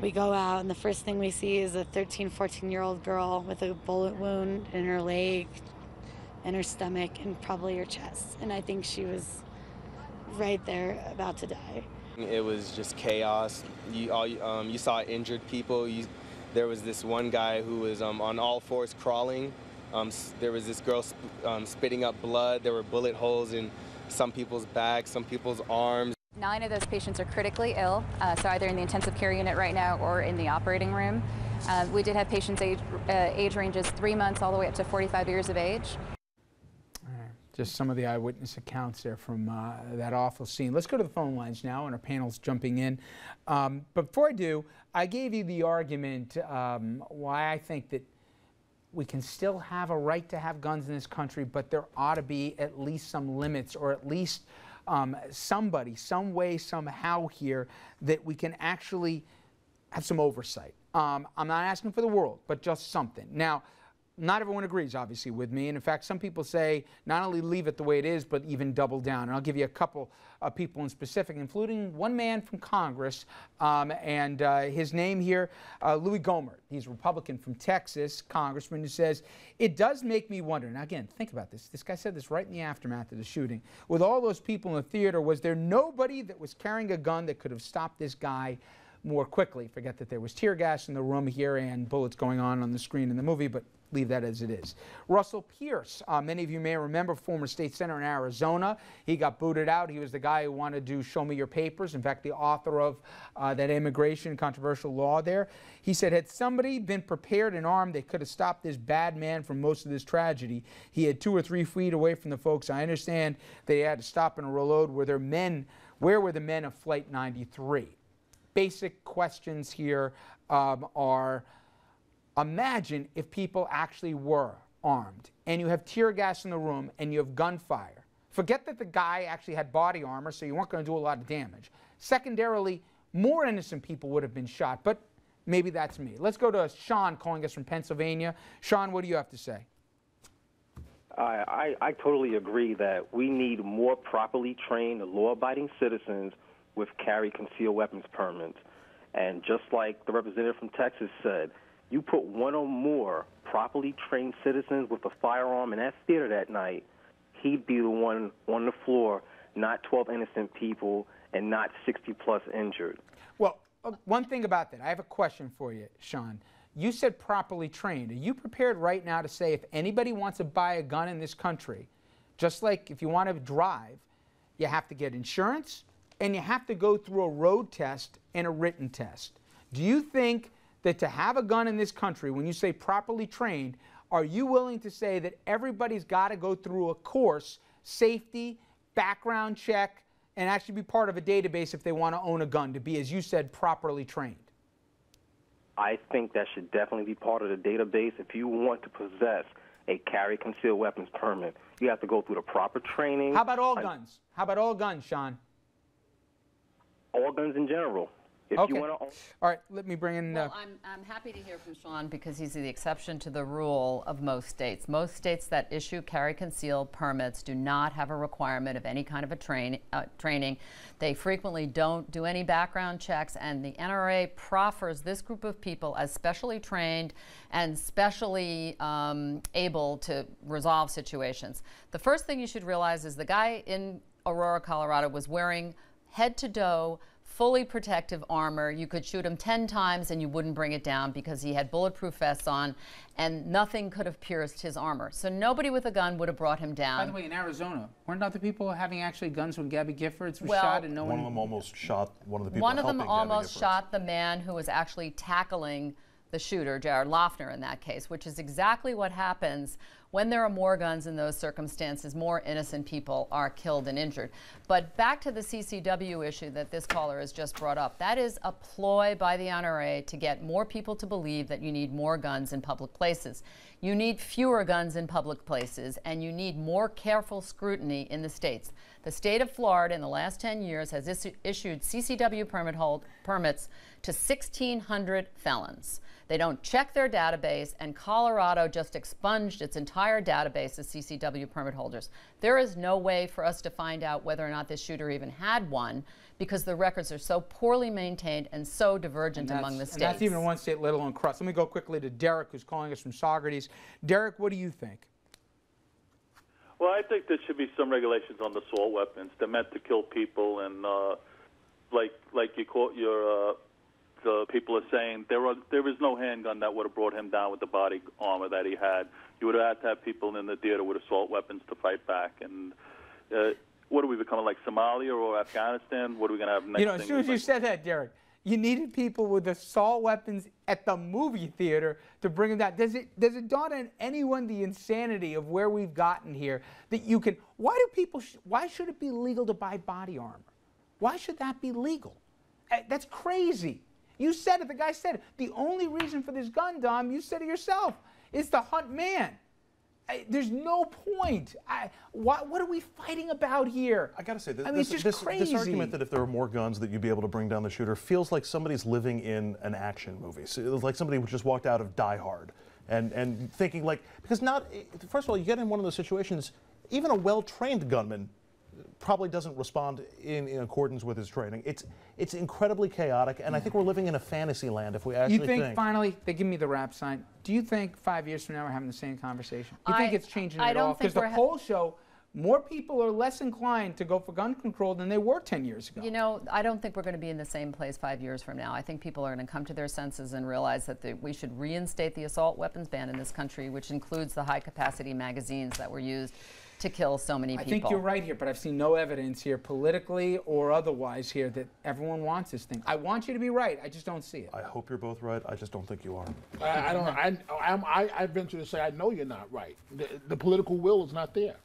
We go out, and the first thing we see is a 13, 14-year-old girl with a bullet wound in her leg, in her stomach, and probably her chest. And I think she was right there about to die. It was just chaos. You saw injured people. There was this one guy who was on all fours crawling. There was this girl spitting up blood. There were bullet holes in some people's backs, some people's arms. 9 of those patients are critically ill, so either in the intensive care unit right now or in the operating room. We did have patients age ranges 3 months all the way up to 45 years of age. Just some of the eyewitness accounts there from that awful scene. Let's go to the phone lines now, and our panel's jumping in. But before I do, I gave you the argument why I think that we can still have a right to have guns in this country, but there ought to be at least some limits, or at least somebody, some way, somehow here that we can actually have some oversight. I'm not asking for the world, but just something. Now, not everyone agrees, obviously, with me. And in fact, some people say not only leave it the way it is, but even double down. And I'll give you a couple of people in specific, including one man from Congress, and his name here, Louis Gohmert. He's a Republican from Texas, congressman, who says, it does make me wonder. Now, again, think about this. This guy said this right in the aftermath of the shooting. With all those people in the theater, was there nobody that was carrying a gun that could have stopped this guy more quickly? Forget that there was tear gas in the room here and bullets going on the screen in the movie, but leave that as it is. Russell Pierce, many of you may remember, former state senator in Arizona. He got booted out. He was the guy who wanted to show me your papers. In fact, the author of that immigration controversial law there. He said, had somebody been prepared and armed, they could have stopped this bad man from most of this tragedy. He had 2 or 3 feet away from the folks. I understand they had to stop and reload. Were there men? Where were the men of Flight 93? Basic questions here are, imagine if people actually were armed and you have tear gas in the room and you have gunfire. Forget that the guy actually had body armor, so you weren't going to do a lot of damage. Secondarily, more innocent people would have been shot, but maybe that's me. Let's go to Sean calling us from Pennsylvania. Sean, what do you have to say? I totally agree that we need more properly trained, law-abiding citizens with carry concealed weapons permits. And just like the representative from Texas said, you put 1 or more properly trained citizens with a firearm in that theater that night, he'd be the one on the floor, not 12 innocent people and not 60-plus injured. Well, one thing about that, I have a question for you, Sean. You said properly trained. Are you prepared right now to say if anybody wants to buy a gun in this country, just like if you want to drive, you have to get insurance and you have to go through a road test and a written test? Do you think that to have a gun in this country, when you say properly trained, are you willing to say that everybody's got to go through a course, safety, background check, and actually be part of a database if they want to own a gun, to be, as you said, properly trained? I think that should definitely be part of the database. If you want to possess a carry concealed weapons permit, you have to go through the proper training. How about all guns? How about all guns, Sean? All guns in general. If okay. You want to all right, let me bring in... Well, I'm happy to hear from Sean because he's the exception to the rule of most states. Most states that issue carry concealed permits do not have a requirement of any kind of a training. They frequently don't do any background checks, and the NRA proffers this group of people as specially trained and specially able to resolve situations. The first thing you should realize is the guy in Aurora, Colorado was wearing head-to-toe fully protective armor. You could shoot him 10 times and you wouldn't bring it down because he had bulletproof vests on and nothing could have pierced his armor. So nobody with a gun would have brought him down. By the way, in Arizona, weren't other people having actually guns when Gabby Giffords was well, shot and no one of them almost shot one of the people One of them helping almost Gabby Giffords. shot the man who was actually tackling the shooter, Jared Loeffner, in that case, which is exactly what happens when there are more guns in those circumstances. More innocent people are killed and injured. But back to the CCW issue that this caller has just brought up. That is a ploy by the NRA to get more people to believe that you need more guns in public places. You need fewer guns in public places, and you need more careful scrutiny in the states. The state of Florida in the last 10 years has issued CCW permits to 1,600 felons. They don't check their database, and Colorado just expunged its entire database of CCW permit holders. There is no way for us to find out whether or not this shooter even had one, because the records are so poorly maintained and so divergent among the states. And that's even one state, let alone across. Let me go quickly to Derek, who's calling us from Saugerties. Derek, what do you think? Well, I think there should be some regulations on the assault weapons. They're meant to kill people, and like you quote the people are saying, there is no handgun that would have brought him down with the body armor that he had. You would have had to have people in the theater with assault weapons to fight back. And what are we becoming, like Somalia or Afghanistan? What are we going to have next? You know, as soon as you said that, Derek, you needed people with assault weapons at the movie theater to bring them down. Does it dawn on anyone the insanity of where we've gotten here that you can? Why should it be legal to buy body armor? Why should that be legal? That's crazy. You said it. The guy said it. The only reason for this gun, Dom, you said it yourself, is to hunt man. There's no point. What are we fighting about here? I got to say, it's crazy. This argument that if there were more guns that you'd be able to bring down the shooter feels like somebody's living in an action movie. So it was like somebody who just walked out of Die Hard and thinking like, because first of all, you get in one of those situations, even a well-trained gunman probably doesn't respond in accordance with his training. It's incredibly chaotic, and I think we're living in a fantasy land if we actually think. You think finally, they give me the rap sign, do you think 5 years from now we're having the same conversation? Do you think it's changing at all? Because the polls show more people are less inclined to go for gun control than they were 10 years ago. You know, I don't think we're going to be in the same place 5 years from now. I think people are going to come to their senses and realize that we should reinstate the assault weapons ban in this country, which includes the high-capacity magazines that were used to kill so many people. I think you're right here, but I've seen no evidence here, politically or otherwise here, that everyone wants this thing. I want you to be right. I just don't see it. I hope you're both right. I just don't think you are. I don't know. I venture to say I know you're not right. The political will is not there.